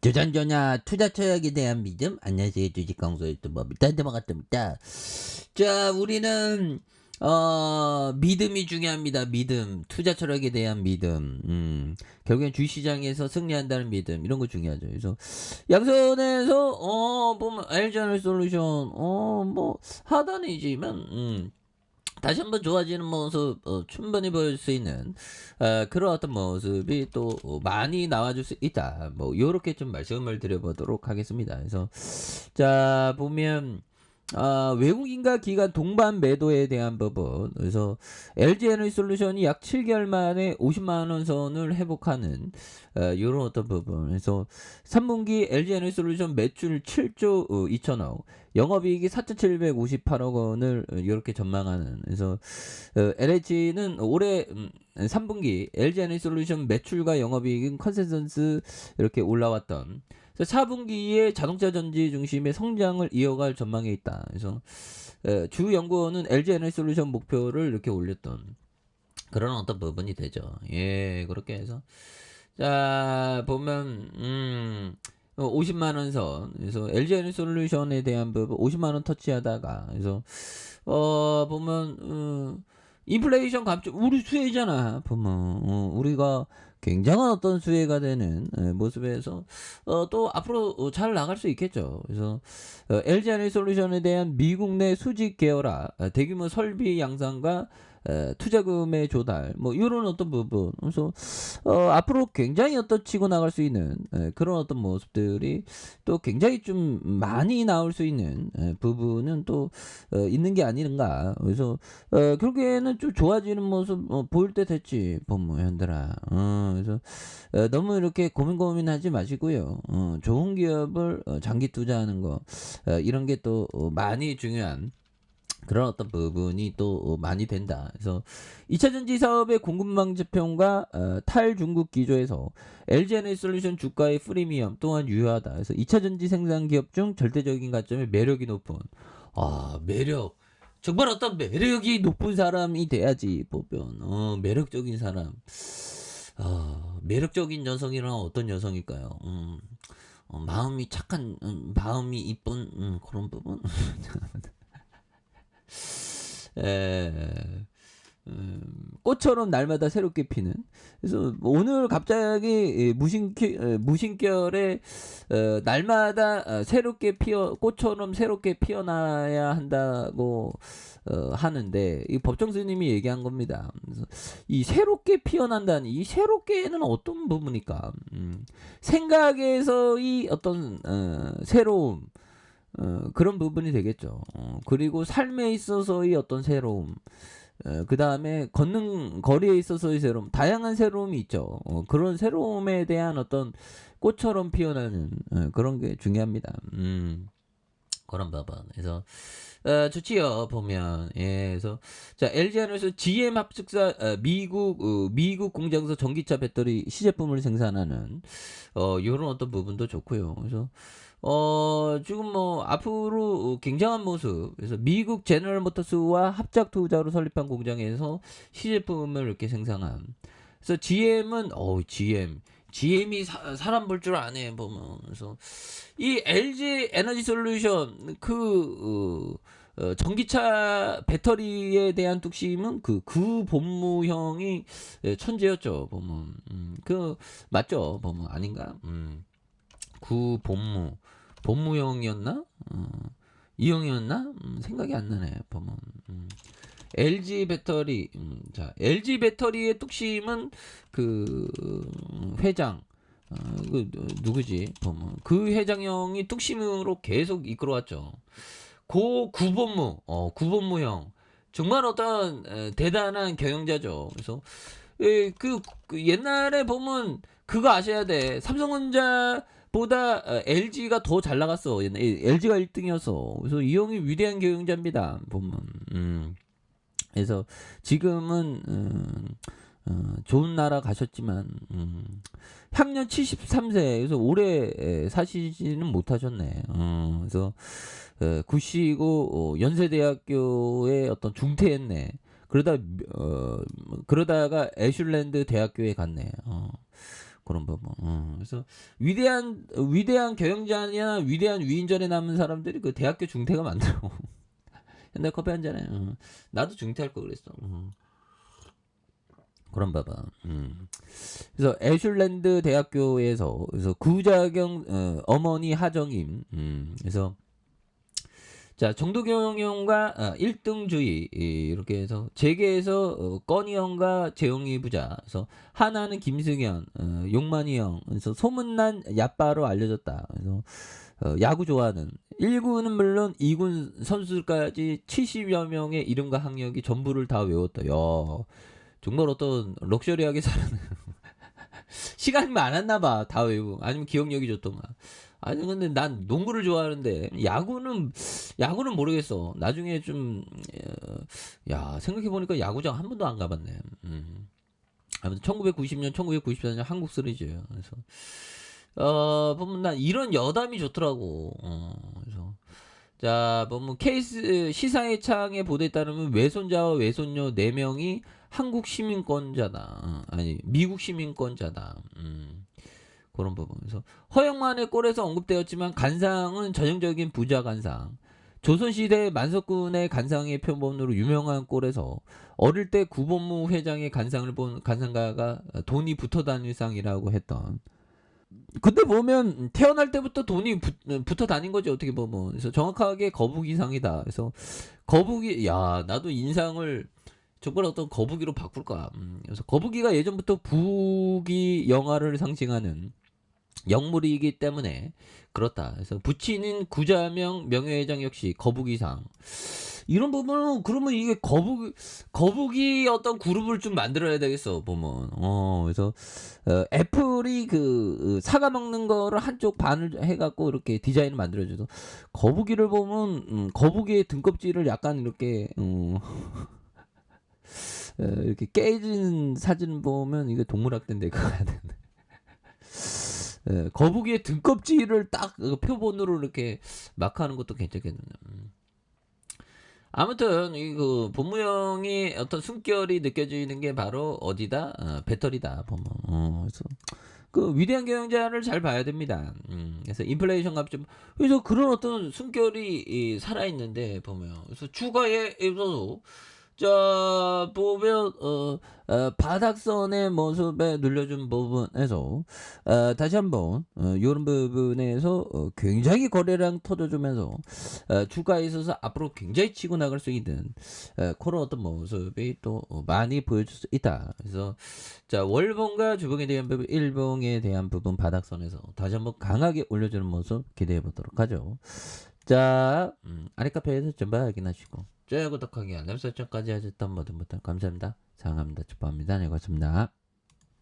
주전자냐 투자 철학에 대한 믿음. 안녕하세요, 주식 강사 유튜버 밑단데만 같습니다. 자, 우리는 믿음이 중요합니다. 믿음, 투자 철학에 대한 믿음. 결국엔 주식시장에서 승리한다는 믿음, 이런 거 중요하죠. 그래서 양선에서 보면 LG에너지 솔루션 뭐 하단이지만 다시 한번 좋아지는 모습 충분히 보일 수 있는 그런 어떤 모습이 또 많이 나와줄 수 있다. 뭐 요렇게 좀 말씀을 드려보도록 하겠습니다. 그래서 자 보면 외국인과 기관 동반 매도에 대한 부분. 그래서 LG에너지솔루션이 약 7개월 만에 50만 원 선을 회복하는 이런 어떤 부분. 그래서 3분기 LG에너지솔루션 매출 7조 2천억, 영업이익이 4,758억 원을 이렇게 전망하는. 그래서 LH는 올해 3분기 LG에너지솔루션 매출과 영업이익은 컨센서스 이렇게 올라왔던. 4분기에 자동차 전지 중심의 성장을 이어갈 전망에 있다. 그래서 주 연구원은 LG에너지솔루션 목표를 이렇게 올렸던 그런 어떤 부분이 되죠. 예, 그렇게 해서 자 보면 50만 원 선. 그래서 LG에너지솔루션에 대한 부분 50만 원 터치하다가, 그래서 보면 인플레이션 감축 우리 수혜잖아. 보면 우리가 굉장한 어떤 수혜가 되는 모습에서 또 앞으로 잘 나갈 수 있겠죠. 그래서 LG에너지솔루션에 대한 미국 내 수직 계열화, 대규모 설비 양산과 투자금의 조달, 뭐 이런 어떤 부분. 그래서 앞으로 굉장히 어떤 치고 나갈 수 있는 그런 어떤 모습들이 또 굉장히 좀 많이 나올 수 있는 부분은 또 있는 게 아닌가. 그래서 결국에는 좀 좋아지는 모습 보일 때 됐지, 현들아. 그래서 너무 이렇게 고민하지 마시고요. 좋은 기업을 장기 투자하는 거, 이런 게 또 많이 중요한 그런 어떤 부분이 또 많이 된다. 그래서 2차 전지 사업의 공급망 재편과 탈중국 기조에서 LG에너지솔루션 주가의 프리미엄 또한 유효하다. 그래서 2차 전지 생산 기업 중 절대적인 가점의 매력이 높은, 매력, 정말 어떤 매력이 높은 사람이 돼야지 보면. 매력적인 사람. 매력적인 여성이란 어떤 여성일까요? 마음이 착한, 마음이 이쁜 그런 부분. 에, 꽃처럼 날마다 새롭게 피는. 그래서 오늘 갑자기 무심결에 날마다 새롭게 꽃처럼 새롭게 피어나야 한다고 하는데, 이 법정 스님이 얘기한 겁니다. 그래서 이 새롭게 피어난다는 이 새롭게는 어떤 부분일까? 생각에서의 어떤 새로움, 그런 부분이 되겠죠. 그리고 삶에 있어서의 어떤 새로움, 그 다음에 걷는 거리에 있어서의 새로움, 다양한 새로움이 있죠. 그런 새로움에 대한 어떤 꽃처럼 피어나는 그런 게 중요합니다. 그런 부분. 그래서 좋지요, 보면. 예, 그래서 자, LG에너지 GM 합숙사, 미국 공장에서 전기차 배터리 시제품을 생산하는 요런 어떤 부분도 좋고요. 그래서 지금 뭐 앞으로 굉장한 모습. 그래서 미국 제너럴 모터스와 합작 투자로 설립한 공장에서 시제품을 이렇게 생산한. 그래서 GM이 사람 볼 줄 아네, 보면. 그래서 이 LG 에너지 솔루션 전기차 배터리에 대한 뚝심은 그 본무형이 천재였죠, 보면. 맞죠, 보면. 아닌가? 구 본무형이었나? 이형이었나? 생각이 안 나네, 보면. LG 배터리. 자, LG 배터리의 뚝심은 그 회장, 누구지? 보면 그 회장형이 뚝심으로 계속 이끌어왔죠. 구본무형 정말 어떤 대단한 경영자죠. 그래서 그 옛날에 보면 그거 아셔야 돼. 삼성전자보다 LG가 더 잘 나갔어. LG가 1등이었어. 그래서 이 형이 위대한 경영자입니다, 보면. 그래서 지금은 좋은 나라 가셨지만 향년 73세. 그래서 오래 사시지는 못하셨네. 그래서 구시고 연세대학교에 어떤 중퇴했네. 그러다가 애슐랜드 대학교에 갔네. 그런 부분. 그래서 위대한 경영자나 위대한 위인전에 남은 사람들이 그 대학교 중퇴가 많더라고. 옛날 커피 한 잔에. 나도 중퇴할 거 그랬어. 그런 봐봐. 그래서 애슐랜드 대학교에서 그래서 구자경 어머니 하정임. 그래서 자 정도경영과 1등주의 이렇게 해서 재계에서 건희영과 재영이 부자. 그래서 하나는 김승현, 용만이 형. 그래서 소문난 야빠로 알려졌다. 그래서 야구 좋아하는 1군은 물론 2군 선수들까지 70여 명의 이름과 학력이 전부를 다 외웠다. 야, 정말 어떤 럭셔리하게 사는 시간이 많았나 봐. 다 외우고 아니면 기억력이 좋던가. 아니 근데 난 농구를 좋아하는데 야구는 모르겠어. 나중에 좀 생각해 보니까 야구장 한 번도 안 가봤네. 아무튼 1990년, 1994년 한국 시리즈예요. 그래서 보면 난 이런 여담이 좋더라고. 그래서 자, 보면 케이스 시사의 창에 보도에 따르면 외손자와 외손녀 4명이 한국 시민권자다. 아니 미국 시민권자다. 그런 부분에서 허영만의 꼴에서 언급되었지만 간상은 전형적인 부자 간상. 조선시대 만석군의 간상의 표본으로 유명한 꼴에서 어릴 때 구본무 회장의 간상을 본 간상가가 돈이 붙어 다닐 상이라고 했던. 근데 보면 태어날 때부터 돈이 붙어 다닌 거지 어떻게 보면. 그래서 정확하게 거북이상이다. 그래서 거북이 나도 인상을 정말 어떤 거북이로 바꿀까. 그래서 거북이가 예전부터 부귀 영화를 상징하는 영물이기 때문에 그렇다. 그래서 부친인 구자명 명예회장 역시 거북이상. 이런 부분은 그러면 이게 거북이 어떤 그룹을 좀 만들어야 되겠어 보면. 그래서 애플이 그 사과 먹는 거를 한쪽 반을 해갖고 이렇게 디자인을 만들어줘서 거북이를 보면 거북이의 등껍질을 약간 이렇게 이렇게 깨진 사진 보면 이게 동물학대인데 그거 가야 되는데. 거북이의 등껍질을 딱 표본으로 이렇게 마크하는 것도 괜찮겠네요. 아무튼 이그 본무형이 어떤 숨결이 느껴지는 게 바로 어디다 배터리다 보면. 그래서 그 위대한 경영자를 잘 봐야 됩니다. 그래서 인플레이션 값좀 그래서 그런 어떤 숨결이 살아 있는데 보면 그래서 주가에 있어서 자 보면 바닥선의 모습에 눌려준 부분에서 다시 한번 이런 부분에서 굉장히 거래량 터져주면서 주가에 있어서 앞으로 굉장히 치고 나갈 수 있는 그런 어떤 모습이 또 많이 보여줄 수 있다. 그래서 자 월봉과 주봉에 대한 부분, 일봉에 대한 부분 바닥선에서 다시 한번 강하게 올려주는 모습 기대해 보도록 하죠. 자, 아랫카페에서 전부 확인하시고 좋아요, 구독하기, 알람 설정까지 하셨던 모든 분들 감사합니다. 사랑합니다. 축복합니다. 네, 고맙습니다.